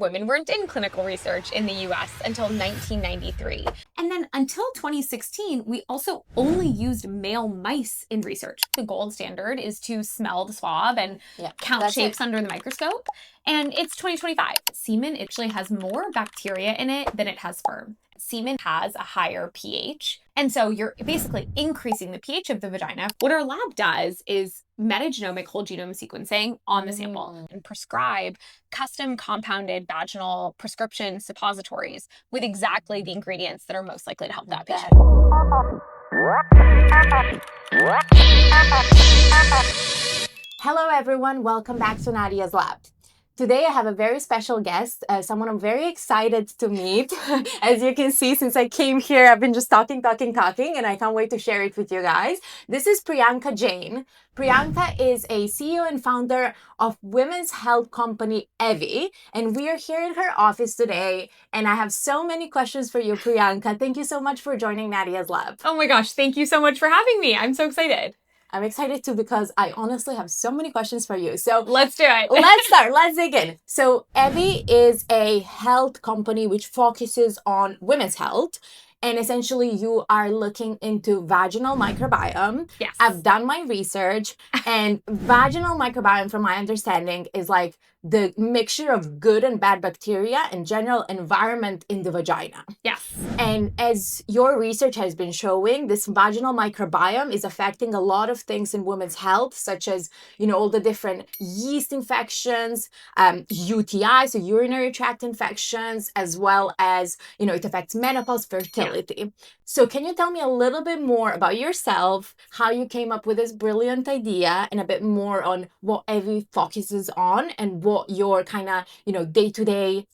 women weren't in clinical research in the US until 1993. And then until 2016, we also only used male mice in research. The gold standard is to smell the swab and count shapes under the microscope. And it's 2025. Semen actually has more bacteria in it than it has sperm. Semen has a higher pH. And so you're basically increasing the pH of the vagina. What our lab does is metagenomic whole genome sequencing on the sample and prescribe custom compounded vaginal prescription suppositories with exactly the ingredients that are most likely to help that patient. Hello everyone, welcome back to Nadia's Lab. Today I have a very special guest, someone I'm very excited to meet. As you can see, since I came here, I've been just talking, and I can't wait to share it with you guys. This is Priyanka Jain. Priyanka is a CEO and founder of women's health company Evvy, and we are here in her office today, and I have so many questions for you, Priyanka. Thank you so much for joining Nadia's Lab. Oh my gosh, thank you so much for having me. I'm so excited. I'm excited too because I honestly have so many questions for you. So let's do it. Let's start. Let's dig in. So Evvy is a health company which focuses on women's health. And essentially you are looking into vaginal microbiome. Yes. I've done my research, and vaginal microbiome, from my understanding, is like the mixture of good and bad bacteria and general environment in the vagina. Yes. And as your research has been showing, this vaginal microbiome is affecting a lot of things in women's health, such as, all the different yeast infections, UTIs, so urinary tract infections, as well as, it affects menopause, fertility. Yeah. So can you tell me a little bit more about yourself, how you came up with this brilliant idea, and a bit more on what Evvy focuses on and what your kind of, day-to-day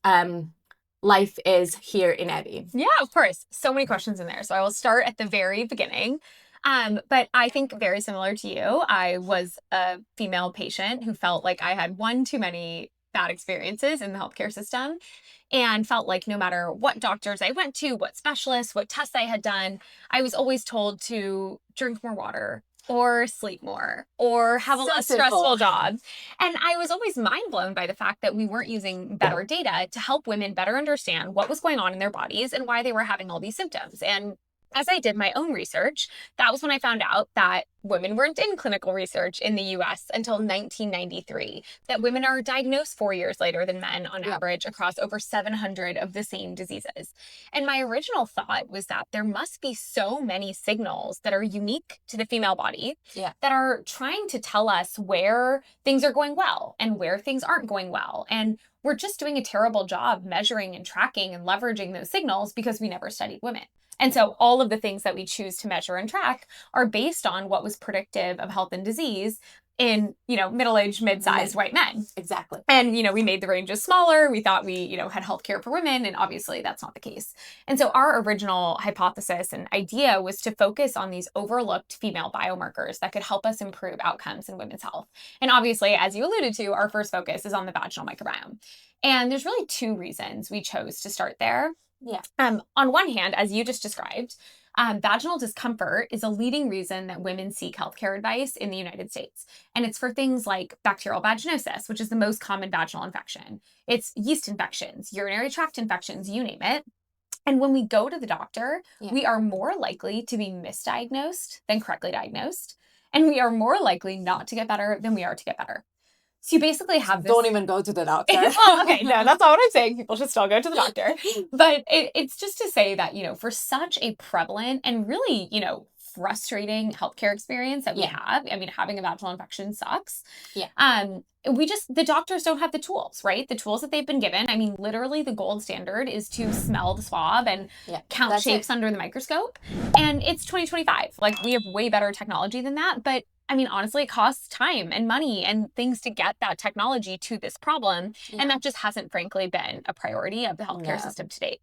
life is here in Evvy? Yeah, of course. So many questions in there. So I will start at the very beginning. But I think very similar to you, I was a female patient who felt like I had one too many bad experiences in the healthcare system, and felt like no matter what doctors I went to, what specialists, what tests I had done, I was always told to drink more water or sleep more or have a less stressful job. And I was always mind blown by the fact that we weren't using better data to help women better understand what was going on in their bodies and why they were having all these symptoms. And as I did my own research, that was when I found out that women weren't in clinical research in the US until 1993, that women are diagnosed 4 years later than men on average across over 700 of the same diseases. And my original thought was that there must be so many signals that are unique to the female body that are trying to tell us where things are going well and where things aren't going well. And we're just doing a terrible job measuring and tracking and leveraging those signals because we never studied women. And so all of the things that we choose to measure and track are based on what was predictive of health and disease in, middle-aged, mid-sized white men. Exactly. And, we made the ranges smaller. We thought we, had healthcare for women, and obviously that's not the case. And so our original hypothesis and idea was to focus on these overlooked female biomarkers that could help us improve outcomes in women's health. And obviously, as you alluded to, our first focus is on the vaginal microbiome. And there's really two reasons we chose to start there. Yeah. On one hand, as you just described, vaginal discomfort is a leading reason that women seek healthcare advice in the United States. And it's for things like bacterial vaginosis, which is the most common vaginal infection. It's yeast infections, urinary tract infections, you name it. And when we go to the doctor, we are more likely to be misdiagnosed than correctly diagnosed. And we are more likely not to get better than we are to get better. So you basically have this... Don't even go to the doctor. Well, okay, no, that's not what I'm saying. People should still go to the doctor. But it's just to say that, for such a prevalent and really, frustrating healthcare experience that we have, having a vaginal infection sucks. Yeah. The doctors don't have the tools, right? The tools that they've been given. Literally the gold standard is to smell the swab and count shapes under the microscope. And it's 2025. Like, we have way better technology than that. But honestly, it costs time and money and things to get that technology to this problem. Yeah. And that just hasn't, frankly, been a priority of the healthcare system to date.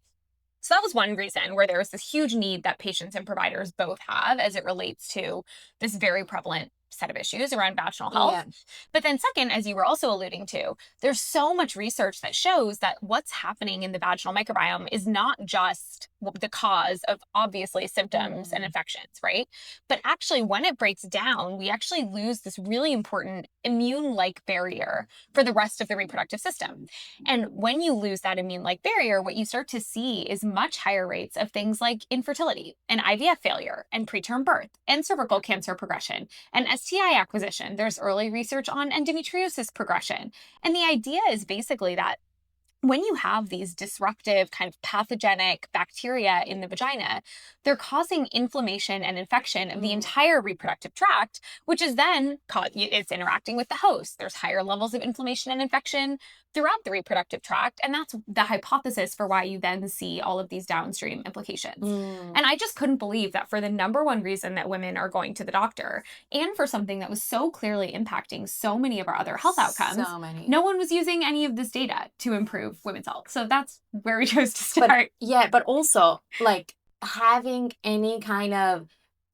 So that was one reason where there was this huge need that patients and providers both have as it relates to this very prevalent set of issues around vaginal health. Yeah. But then second, as you were also alluding to, there's so much research that shows that what's happening in the vaginal microbiome is not just the cause of obviously symptoms and infections, right? But actually, when it breaks down, we actually lose this really important immune-like barrier for the rest of the reproductive system. And when you lose that immune-like barrier, what you start to see is much higher rates of things like infertility and IVF failure and preterm birth and cervical cancer progression and STI acquisition. There's early research on endometriosis progression. And the idea is basically that when you have these disruptive kind of pathogenic bacteria in the vagina, they're causing inflammation and infection of the entire reproductive tract, which is then it's interacting with the host. There's higher levels of inflammation and infection throughout the reproductive tract. And that's the hypothesis for why you then see all of these downstream implications. And I just couldn't believe that for the number one reason that women are going to the doctor and for something that was so clearly impacting so many of our other health outcomes, no one was using any of this data to improve women's health. So that's where we chose to start. But also like having any kind of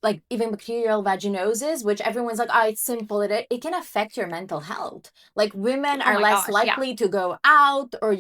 like even bacterial vaginosis, which everyone's like, oh, it's simple. It can affect your mental health. Like women are less likely to go out or,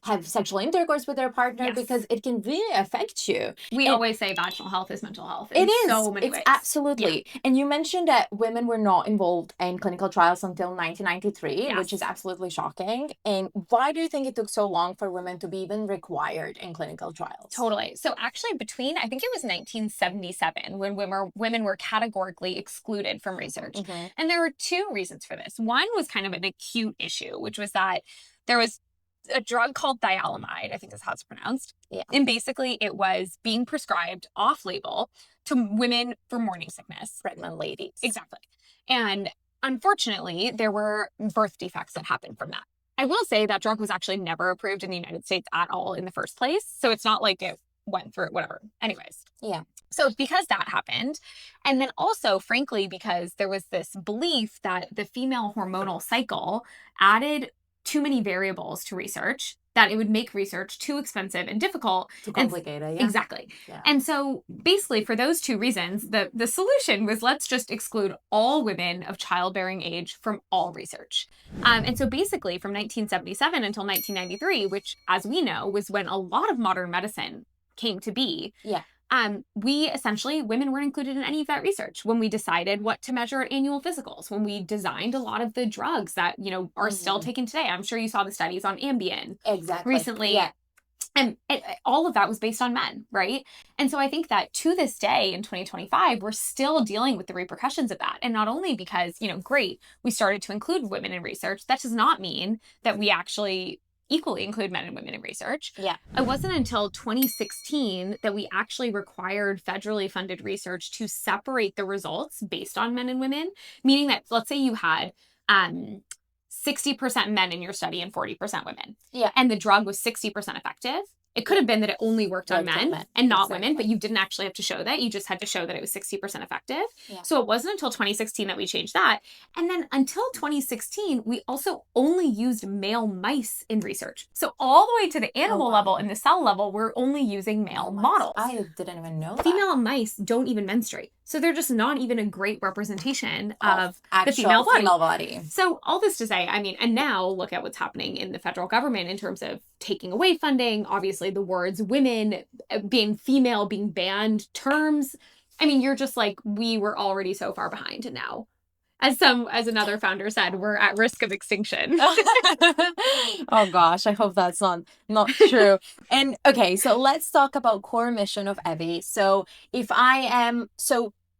have sexual intercourse with their partner because it can really affect you. We always say vaginal health is mental health. It is. So many ways. Absolutely. Yeah. And you mentioned that women were not involved in clinical trials until 1993, which is absolutely shocking. And why do you think it took so long for women to be even required in clinical trials? Totally. So actually between, I think it was 1977, when women were categorically excluded from research. And there were two reasons for this. One was kind of an acute issue, which was that there was a drug called thiolamide, I think is how it's pronounced. Yeah. And basically it was being prescribed off-label to women for morning sickness. Pregnant ladies. Exactly. And unfortunately, there were birth defects that happened from that. I will say that drug was actually never approved in the United States at all in the first place. So it's not like it went through whatever. Anyways. Yeah. So because that happened, and then also, frankly, because there was this belief that the female hormonal cycle added too many variables to research, that it would make research too expensive and difficult. Too complicated, yeah. Exactly. Yeah. And so basically for those two reasons, the solution was let's just exclude all women of childbearing age from all research. And so basically from 1977 until 1993, which as we know was when a lot of modern medicine came to be. Yeah. Women weren't included in any of that research when we decided what to measure at annual physicals, when we designed a lot of the drugs that, are still taken today. I'm sure you saw the studies on Ambien recently. Yeah. And all of that was based on men, right? And so I think that to this day in 2025, we're still dealing with the repercussions of that. And not only because, great, we started to include women in research, that does not mean that we actually equally include men and women in research. Yeah. It wasn't until 2016 that we actually required federally funded research to separate the results based on men and women, meaning that let's say you had 60% men in your study and 40% women. Yeah. And the drug was 60% effective. It could have been that it only worked on men and not women, but you didn't actually have to show that. You just had to show that it was 60% effective. Yeah. So it wasn't until 2016 that we changed that. And then until 2016, we also only used male mice in research. So all the way to the animal level and the cell level, we're only using male models. I didn't even know that. Female mice don't even menstruate. So they're just not even a great representation of the female body. So all this to say, and now look at what's happening in the federal government in terms of taking away funding. Obviously, the words women, being female, being banned, terms. You're just like, we were already so far behind. And now, as another founder said, we're at risk of extinction. Oh gosh, I hope that's not true. And okay, so let's talk about core mission of Evvy. So if I am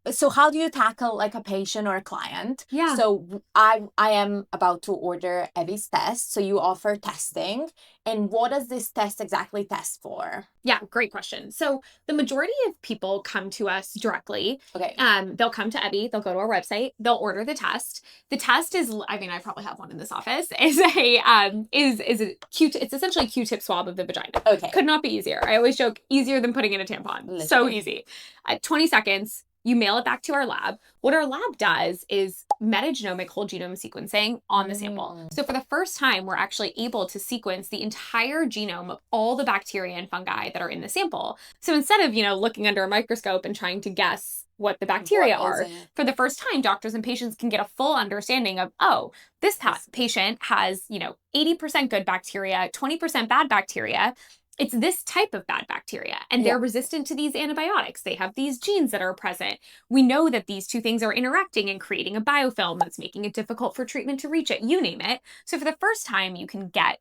so how do you tackle like a patient or a client? Yeah. So I am about to order Evvy's test. So you offer testing. And what does this test exactly test for? Yeah, great question. So the majority of people come to us directly. Okay. They'll come to Evvy, they'll go to our website, they'll order the test. The test is, I probably have one in this office, is a it's essentially a Q-tip swab of the vagina. Okay. Could not be easier. I always joke, easier than putting in a tampon. Literally. So easy. 20 seconds. You mail it back to our lab. What our lab does is metagenomic whole genome sequencing on the sample. So for the first time, we're actually able to sequence the entire genome of all the bacteria and fungi that are in the sample. So instead of, looking under a microscope and trying to guess what the bacteria are, for the first time, doctors and patients can get a full understanding of, this patient has, 80% good bacteria, 20% bad bacteria. it's this type of bad bacteria, and they're resistant to these antibiotics. They have these genes that are present. We know that these two things are interacting and creating a biofilm that's making it difficult for treatment to reach it. You name it. So for the first time, you can get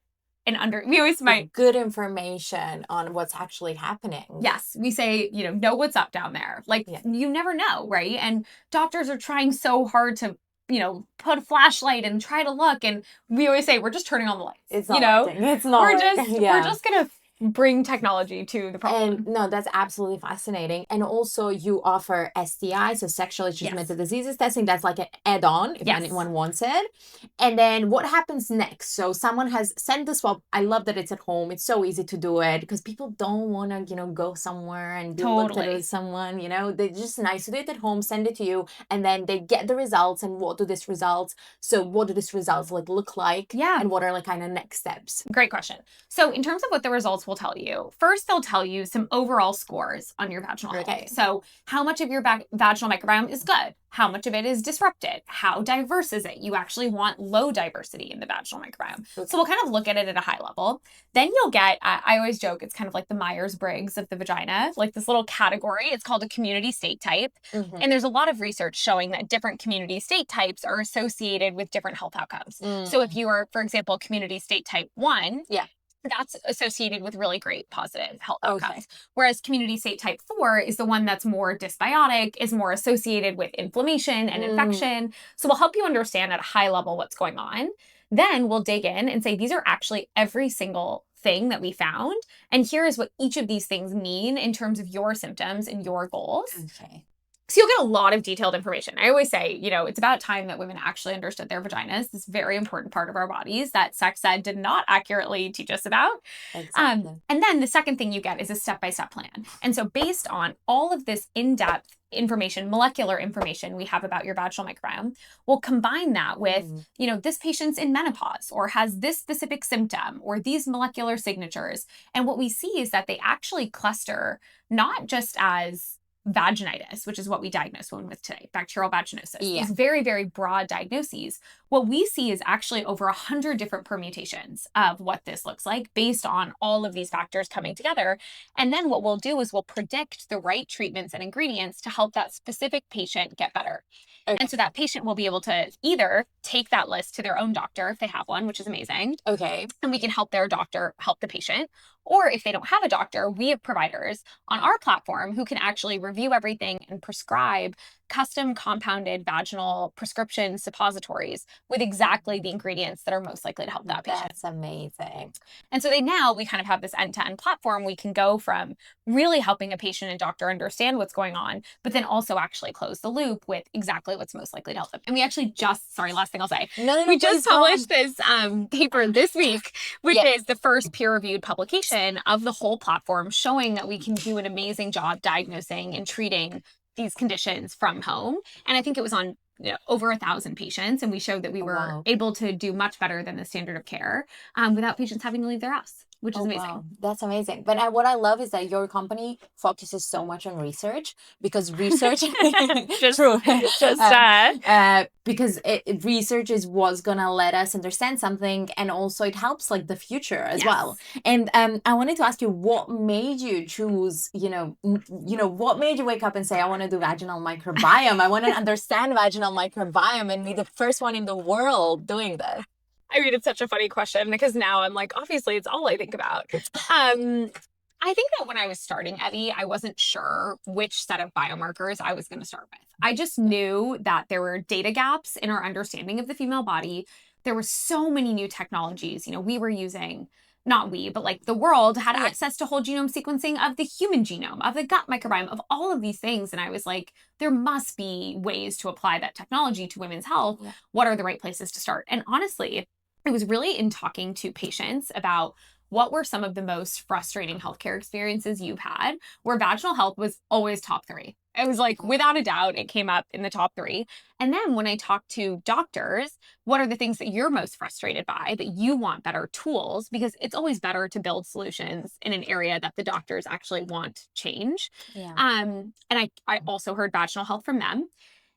we always might good information on what's actually happening. Yes, we say, know what's up down there. Like, you never know, right? And doctors are trying so hard to, put a flashlight and try to look. And we always say, we're just turning on the lights. It's not working. It's not working. We're just going to bring technology to the problem. And no, that's absolutely fascinating. And also you offer STI, so sexually transmitted diseases testing. That's like an add-on if anyone wants it. And then what happens next? So someone has sent the swab. I love that it's at home. It's so easy to do it because people don't want to, go somewhere and be looked at with someone, They're just nice to do it at home, send it to you, and then they get the results. And what do these results look like? Yeah. And what are kind of next steps? Great question. So in terms of what the results will tell you, first they'll tell you some overall scores on your vaginal health. So how much of your vaginal microbiome is good? How much of it is disrupted? How diverse is it? You actually want low diversity in the vaginal microbiome. So we'll kind of look at it at a high level. Then you'll get, I always joke, it's kind of like the Myers-Briggs of the vagina, like this little category. It's called a community state type. And there's a lot of research showing that different community state types are associated with different health outcomes. So if you are, for example, community state type 1, that's associated with really great positive health outcomes. Whereas community state type 4 is the one that's more dysbiotic, is more associated with inflammation and infection. So we'll help you understand at a high level what's going on. Then we'll dig in and say, these are actually every single thing that we found. And here is what each of these things mean in terms of your symptoms and your goals. So you'll get a lot of detailed information. I always say, it's about time that women actually understood their vaginas, this very important part of our bodies that sex ed did not accurately teach us about. And then the second thing you get is a step-by-step plan. And so based on all of this in-depth information, molecular information we have about your vaginal microbiome, we'll combine that with, this patient's in menopause or has this specific symptom or these molecular signatures. And what we see is that they actually cluster not just as vaginitis, which is what we diagnose women with today, bacterial vaginosis. These very, very broad diagnoses. What we see is actually over 100 different permutations of what this looks like based on all of these factors coming together. And then what we'll do is we'll predict the right treatments and ingredients to help that specific patient get better. And so that patient will be able to either take that list to their own doctor if they have one, which is amazing. And we can help their doctor help the patient. Or if they don't have a doctor, we have providers on our platform who can actually review everything and prescribe custom compounded vaginal prescription suppositories with exactly the ingredients that are most likely to help that patient. That's amazing. And so we kind of have this end-to-end platform. We can go from really helping a patient and doctor understand what's going on, but then also actually close the loop with exactly what's most likely to help them. And we actually last thing I'll say, we just published this paper this week, which is the first peer-reviewed publication of the whole platform showing that we can do an amazing job diagnosing and treating these conditions from home. And I think it was on over 1,000 patients. And we showed that we were able to do much better than the standard of care without patients having to leave their house, which is amazing. Wow. That's amazing. But what I love is that your company focuses so much on research because research because research is what's gonna let us understand something, and also it helps the future as well. And I wanted to ask you, what made you choose, what made you wake up and say, I want to do vaginal microbiome, I want to understand vaginal microbiome and be the first one in the world doing this? I mean, it's such a funny question because now I'm like, obviously, it's all I think about. I think that when I was starting Evvy, I wasn't sure which set of biomarkers I was going to start with. I just knew that there were data gaps in our understanding of the female body. There were so many new technologies. We were using, not we, but the world had access to whole genome sequencing of the human genome, of the gut microbiome, of all of these things. And I was like, there must be ways to apply that technology to women's health. What are the right places to start? And honestly, it was really in talking to patients about what were some of the most frustrating healthcare experiences you've had, where vaginal health was always top 3. It was without a doubt, it came up in the top 3. And then when I talked to doctors, what are the things that you're most frustrated by, that you want better tools? Because it's always better to build solutions in an area that the doctors actually want change. And I also heard vaginal health from them.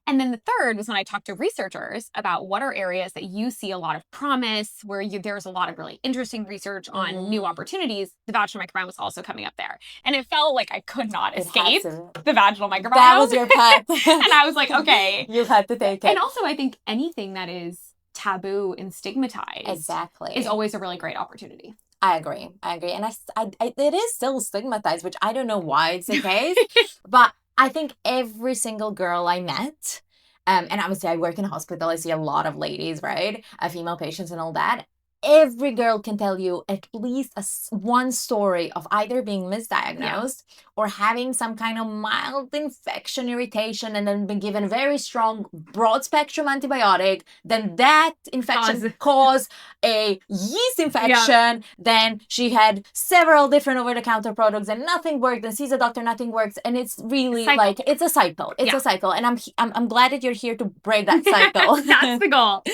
And then the third was when I talked to researchers about what are areas that you see a lot of promise, where there's a lot of really interesting research on new opportunities. The vaginal microbiome was also coming up there. And it felt like I could not escape the vaginal microbiome. That was your path. And I was like, okay. You had to take it. And also, I think anything that is taboo and stigmatized is always a really great opportunity. I agree. And it is still stigmatized, which I don't know why it's the case. But I think every single girl I met, and obviously I work in a hospital, I see a lot of ladies, right? Female patients and all that. Every girl can tell you at least one story of either being misdiagnosed or having some kind of mild infection, irritation, and then been given a very strong broad spectrum antibiotic. Then that infection caused a yeast infection. Then she had several different over-the-counter products and nothing worked. And sees a doctor, nothing works. And it's really like, it's a cycle. It's a cycle. And I'm glad that you're here to break that cycle. That's the goal.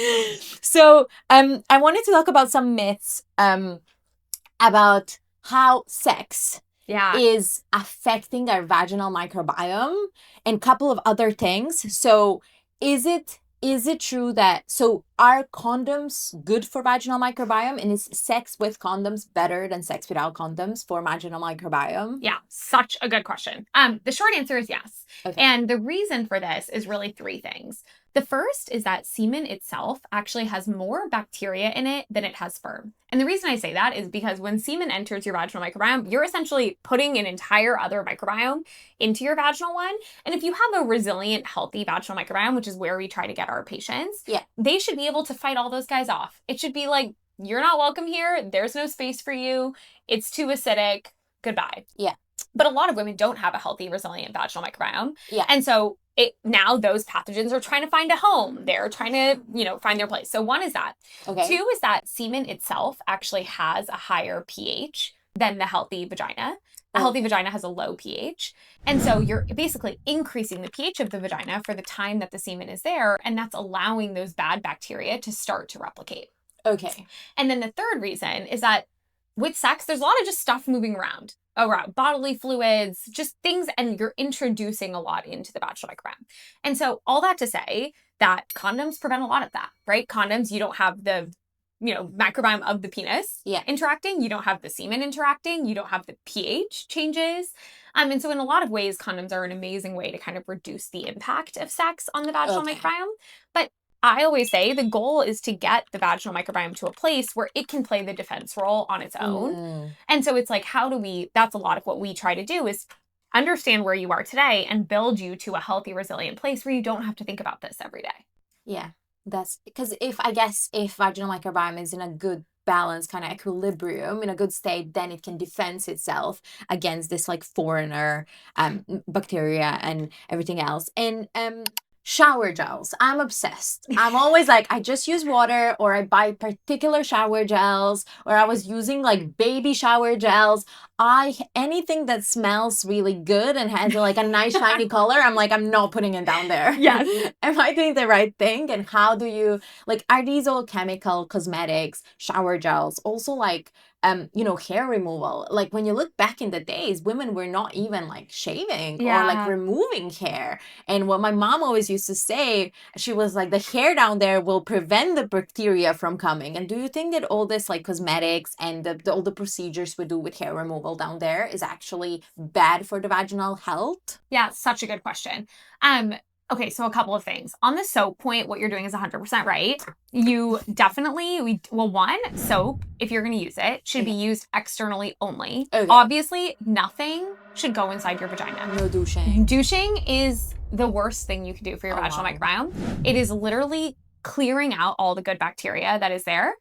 So I wanted to talk about some myths about how sex is affecting our vaginal microbiome and a couple of other things. So is it true that, so are condoms good for vaginal microbiome, and is sex with condoms better than sex without condoms for vaginal microbiome? Yeah, such a good question. The short answer is yes. Okay. And the reason for this is really three things. The first is that semen itself actually has more bacteria in it than it has sperm. And the reason I say that is because when semen enters your vaginal microbiome, you're essentially putting an entire other microbiome into your vaginal one. And if you have a resilient, healthy vaginal microbiome, which is where we try to get our patients, they should be able to fight all those guys off. It should be like, you're not welcome here. There's no space for you. It's too acidic. Goodbye. Yeah. But a lot of women don't have a healthy, resilient vaginal microbiome. Yeah. And so now those pathogens are trying to find a home. They're trying to, find their place. So one is that. Okay. Two is that semen itself actually has a higher pH than the healthy vagina. A healthy vagina has a low pH. And so you're basically increasing the pH of the vagina for the time that the semen is there. And that's allowing those bad bacteria to start to replicate. Okay. And then the third reason is that with sex, there's a lot of just stuff moving around, bodily fluids, just things, and you're introducing a lot into the vaginal microbiome. And so all that to say that condoms prevent a lot of that, right? Condoms, you don't have the, microbiome of the penis interacting. You don't have the semen interacting. You don't have the pH changes. And so in a lot of ways, condoms are an amazing way to kind of reduce the impact of sex on the vaginal microbiome. But I always say the goal is to get the vaginal microbiome to a place where it can play the defense role on its own. And so it's like, that's a lot of what we try to do is understand where you are today and build you to a healthy, resilient place where you don't have to think about this every day. Yeah, that's because if vaginal microbiome is in a good balance, kind of equilibrium, in a good state, then it can defend itself against this like foreigner bacteria and everything else. And shower gels. I'm obsessed. I'm always like, I just use water, or I buy particular shower gels, or I was using like baby shower gels. Anything that smells really good and has like a nice shiny color, I'm like, I'm not putting it down there. Yes. Am I doing the right thing? And how do you, are these all chemical cosmetics, shower gels, also like, hair removal? Like when you look back in the days, women were not even like shaving or like removing hair. And what my mom always used to say, she was like, the hair down there will prevent the bacteria from coming. And do you think that all this like cosmetics and all the procedures we do with hair removal down there is actually bad for the vaginal health? Yeah, such a good question. Okay, so a couple of things. On the soap point, what you're doing is 100% right. You definitely, soap, if you're going to use it, should be used externally only. Okay. Obviously, nothing should go inside your vagina. No douching. Douching is the worst thing you can do for your vaginal microbiome. It is literally clearing out all the good bacteria that is there.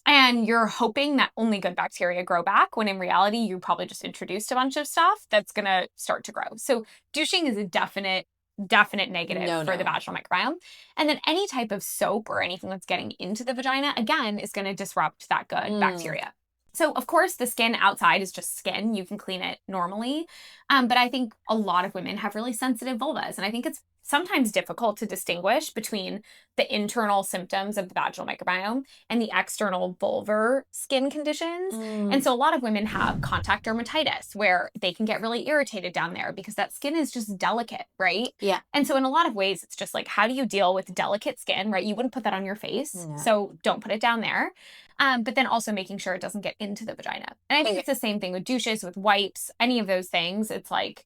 And you're hoping that only good bacteria grow back, when in reality, you probably just introduced a bunch of stuff that's going to start to grow. So douching is a definite negative for the vaginal microbiome. And then any type of soap or anything that's getting into the vagina, again, is going to disrupt that good bacteria. So of course, the skin outside is just skin. You can clean it normally. But I think a lot of women have really sensitive vulvas. And I think it's sometimes difficult to distinguish between the internal symptoms of the vaginal microbiome and the external vulvar skin conditions. And so a lot of women have contact dermatitis where they can get really irritated down there because that skin is just delicate, right? Yeah. And so in a lot of ways, it's just like, how do you deal with delicate skin, right? You wouldn't put that on your face, so don't put it down there. But then also making sure it doesn't get into the vagina. And I think it's the same thing with douches, with wipes, any of those things. It's like,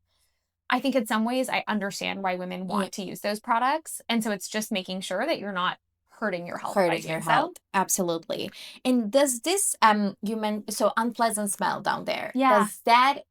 I think in some ways I understand why women want to use those products. And so it's just making sure that you're not hurting your health. Absolutely. And does this you meant so unpleasant smell down there? Yeah. Does that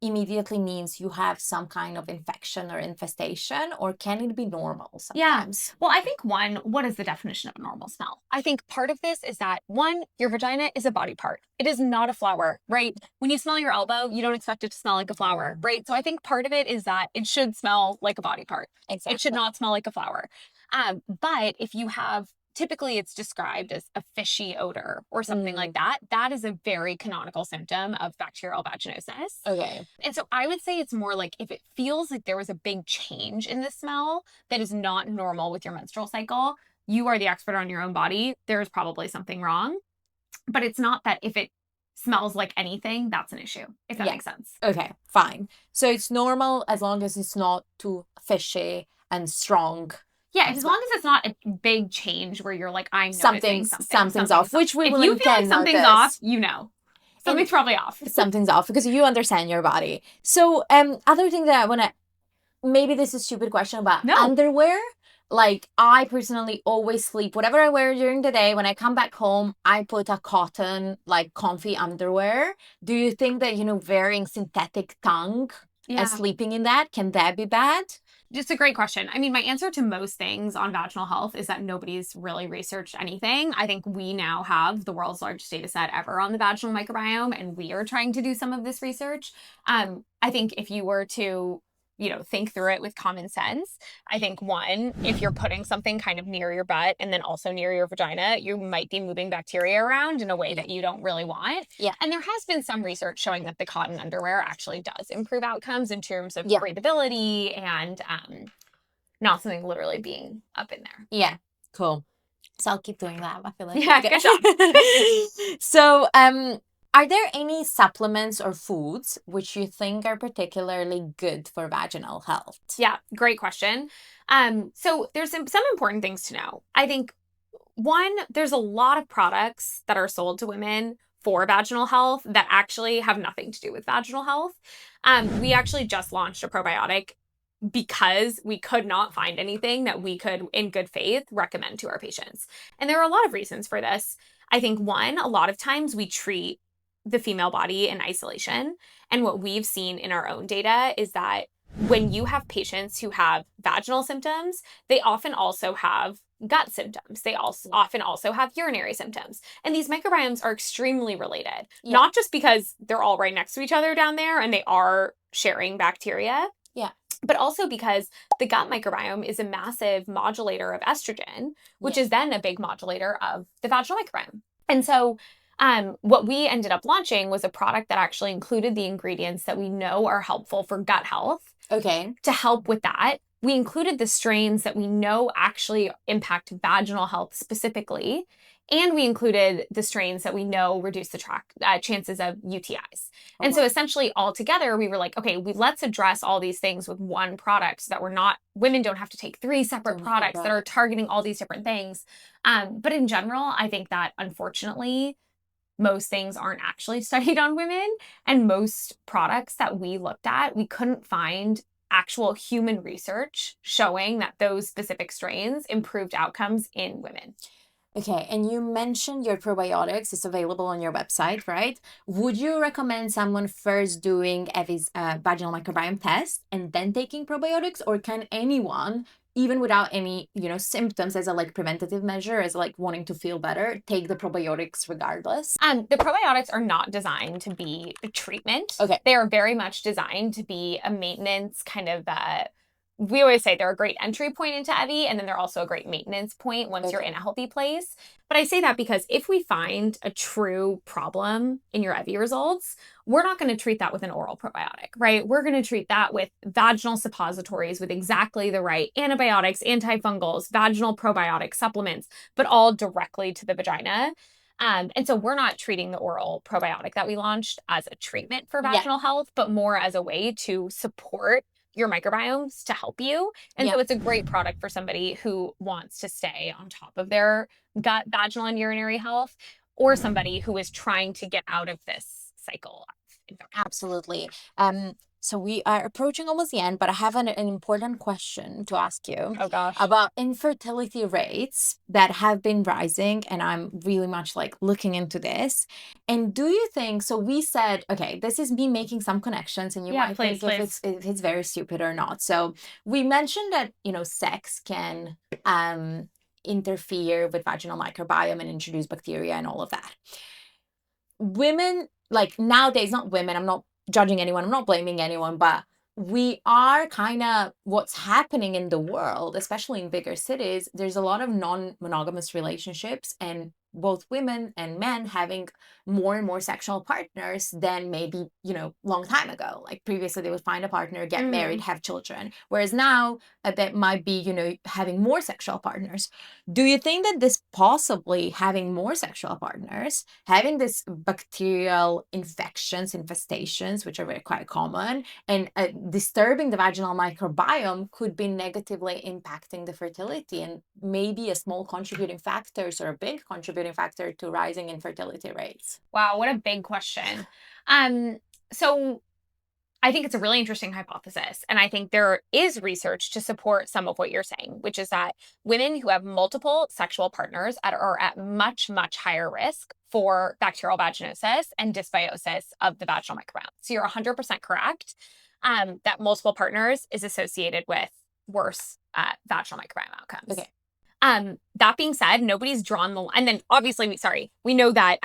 immediately means you have some kind of infection or infestation, or can it be normal sometimes? Yeah. Well, I think one, what is the definition of a normal smell? I think part of this is that one, your vagina is a body part. It is not a flower, right? When you smell your elbow, you don't expect it to smell like a flower, right? So I think part of it is that it should smell like a body part. Exactly. It should not smell like a flower. But if you have, typically it's described as a fishy odor or something like that. That is a very canonical symptom of bacterial vaginosis. Okay. And so I would say it's more like if it feels like there was a big change in the smell that is not normal with your menstrual cycle, you are the expert on your own body. There's probably something wrong. But it's not that if it smells like anything, that's an issue, if that makes sense. Okay, fine. So it's normal as long as it's not too fishy and strong. Yeah, as long as it's not a big change where you're like, I'm noticing something's off, which we if women you feel can like something's notice. off, you know. Something's probably off. Something's off because you understand your body. So other thing that I want to, maybe this is a stupid question about underwear. Like I personally always sleep, whatever I wear during the day, when I come back home, I put a cotton, like comfy underwear. Do you think that, wearing synthetic tongue and sleeping in that, can that be bad? Just a great question. I mean, my answer to most things on vaginal health is that nobody's really researched anything. I think we now have the world's largest data set ever on the vaginal microbiome, and we are trying to do some of this research. I think if you were to, think through it with common sense, I think one, if you're putting something kind of near your butt and then also near your vagina, you might be moving bacteria around in a way that you don't really want. Yeah. And there has been some research showing that the cotton underwear actually does improve outcomes in terms of breathability and not something literally being up in there. Yeah. Cool. So I'll keep doing that. I feel like good job. So are there any supplements or foods which you think are particularly good for vaginal health? Yeah, great question. So there's some important things to know. I think one, there's a lot of products that are sold to women for vaginal health that actually have nothing to do with vaginal health. We actually just launched a probiotic because we could not find anything that we could, in good faith, recommend to our patients. And there are a lot of reasons for this. I think one, a lot of times we treat the female body in isolation. And what we've seen in our own data is that when you have patients who have vaginal symptoms, they often also have gut symptoms. They often also have urinary symptoms. And these microbiomes are extremely related, not just because they're all right next to each other down there and they are sharing bacteria, but also because the gut microbiome is a massive modulator of estrogen, which is then a big modulator of the vaginal microbiome. And so what we ended up launching was a product that actually included the ingredients that we know are helpful for gut health. Okay. To help with that, we included the strains that we know actually impact vaginal health specifically. And we included the strains that we know reduce the chances of UTIs. And so essentially all together, we were like, okay, let's address all these things with one product so that women don't have to take 3 separate products that are targeting all these different things. But in general, I think that unfortunately, most things aren't actually studied on women. And most products that we looked at, we couldn't find actual human research showing that those specific strains improved outcomes in women. Okay, and you mentioned your probiotics is available on your website, right? Would you recommend someone first doing Evvy's vaginal microbiome test and then taking probiotics, or can anyone, even without any, symptoms, as a preventative measure, as wanting to feel better, take the probiotics regardless? The probiotics are not designed to be a treatment. Okay. They are very much designed to be a maintenance kind of we always say they're a great entry point into Evvy, and then they're also a great maintenance point once you're in a healthy place. But I say that because if we find a true problem in your Evvy results, we're not going to treat that with an oral probiotic, right? We're going to treat that with vaginal suppositories with exactly the right antibiotics, antifungals, vaginal probiotic supplements, but all directly to the vagina. And so we're not treating the oral probiotic that we launched as a treatment for vaginal health, but more as a way to support your microbiomes to help you. And so it's a great product for somebody who wants to stay on top of their gut, vaginal, and urinary health, or somebody who is trying to get out of this cycle of infection. Absolutely. So we are approaching almost the end, but I have an important question to ask you. Oh gosh. About infertility rates that have been rising, and I'm really much like looking into this. And do you think, so we said, okay, this is me making some connections, and you might think if it's very stupid or not. So we mentioned that, sex can interfere with vaginal microbiome and introduce bacteria and all of that. Women, like nowadays, not women, I'm not judging anyone, I'm not blaming anyone, but we are kind of what's happening in the world, especially in bigger cities. There's a lot of non-monogamous relationships, and both women and men having more and more sexual partners than maybe, long time ago. Like previously they would find a partner, get married, have children. Whereas now that might be, having more sexual partners. Do you think that this possibly having more sexual partners, having this bacterial infestations, which are very quite common, and disturbing the vaginal microbiome could be negatively impacting the fertility and maybe a small contributing factors or a big contributing factor to rising infertility rates? Wow, what a big question. So I think it's a really interesting hypothesis. And I think there is research to support some of what you're saying, which is that women who have multiple sexual partners are at much, much higher risk for bacterial vaginosis and dysbiosis of the vaginal microbiome. So you're 100% correct that multiple partners is associated with worse vaginal microbiome outcomes. Okay. That being said, nobody's drawn the line. And then obviously, we know that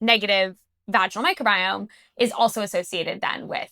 negative vaginal microbiome is also associated then with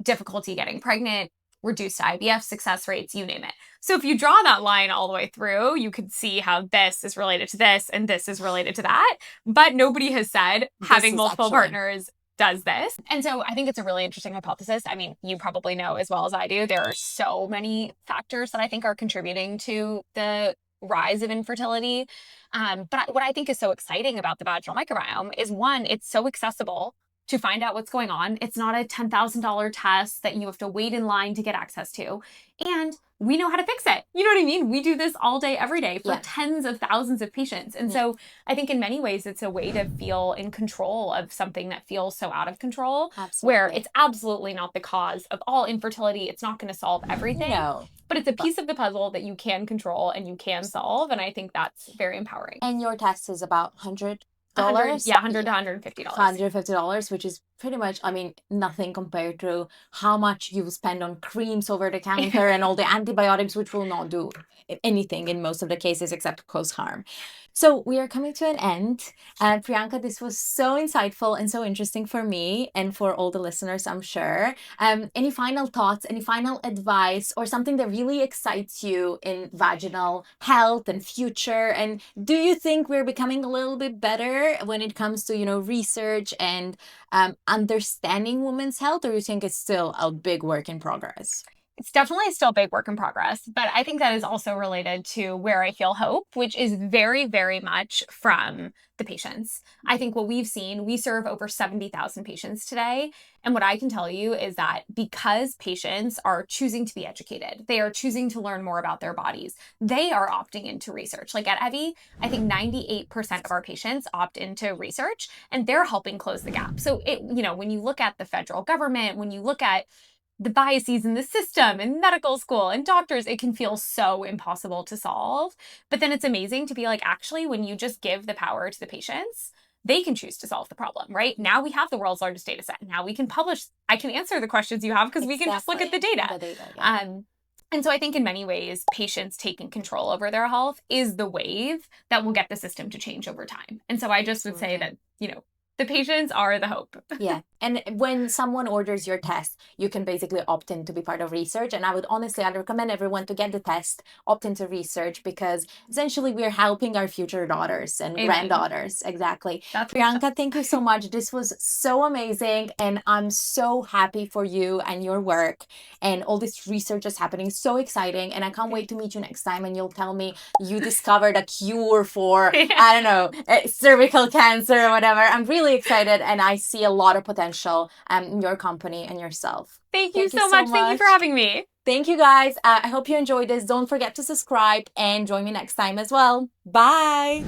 difficulty getting pregnant, reduced IVF success rates, you name it. So if you draw that line all the way through, you could see how this is related to this and this is related to that. But nobody has said having multiple partners does this. And so I think it's a really interesting hypothesis. I mean, you probably know as well as I do, there are so many factors that I think are contributing to the rise of infertility. But what I think is so exciting about the vaginal microbiome is, one, it's so accessible to find out what's going on. It's not a $10,000 test that you have to wait in line to get access to. And we know how to fix it. You know what I mean? We do this all day, every day for tens of thousands of patients. And so I think in many ways, it's a way to feel in control of something that feels so out of control, where it's absolutely not the cause of all infertility. It's not going to solve everything. No. But it's a piece of the puzzle that you can control and you can solve. And I think that's very empowering. And your test is about $100? $100 to $150. $150, which is pretty much, nothing compared to how much you spend on creams over the counter and all the antibiotics, which will not do anything in most of the cases except cause harm. So we are coming to an end. And Priyanka, this was so insightful and so interesting for me and for all the listeners, I'm sure. Any final thoughts, any final advice, or something that really excites you in vaginal health and future? And do you think we're becoming a little bit better when it comes to, research and understanding women's health, or you think it's still a big work in progress? It's definitely still a big work in progress, but I think that is also related to where I feel hope, which is very, very much from the patients. I think what we've seen, we serve over 70,000 patients today. And what I can tell you is that because patients are choosing to be educated, they are choosing to learn more about their bodies, they are opting into research. Like at Evvy, I think 98% of our patients opt into research, and they're helping close the gap. So when you look at the federal government, when you look at the biases in the system and medical school and doctors, it can feel so impossible to solve. But then it's amazing to be like, actually, when you just give the power to the patients, they can choose to solve the problem, right? Now we have the world's largest data set. Now we can publish, I can answer the questions you have because we can just look at the data. And so I think in many ways, patients taking control over their health is the wave that will get the system to change over time. And so I just would say that, the patients are the hope. Yeah. And when someone orders your test, you can basically opt in to be part of research. And I'd recommend everyone to get the test, opt into research, because essentially we're helping our future daughters and Amen. granddaughters. Exactly. That's Priyanka, thank you so much. This was so amazing. And I'm so happy for you and your work and all this research is happening. So exciting. And I can't wait to meet you next time and you'll tell me you discovered a cure for, I don't know, cervical cancer or whatever. I'm really excited and I see a lot of potential in your company and yourself. Thank you so much. Thank you for having me. Thank you guys. I hope you enjoyed this. Don't forget to subscribe and join me next time as well. Bye.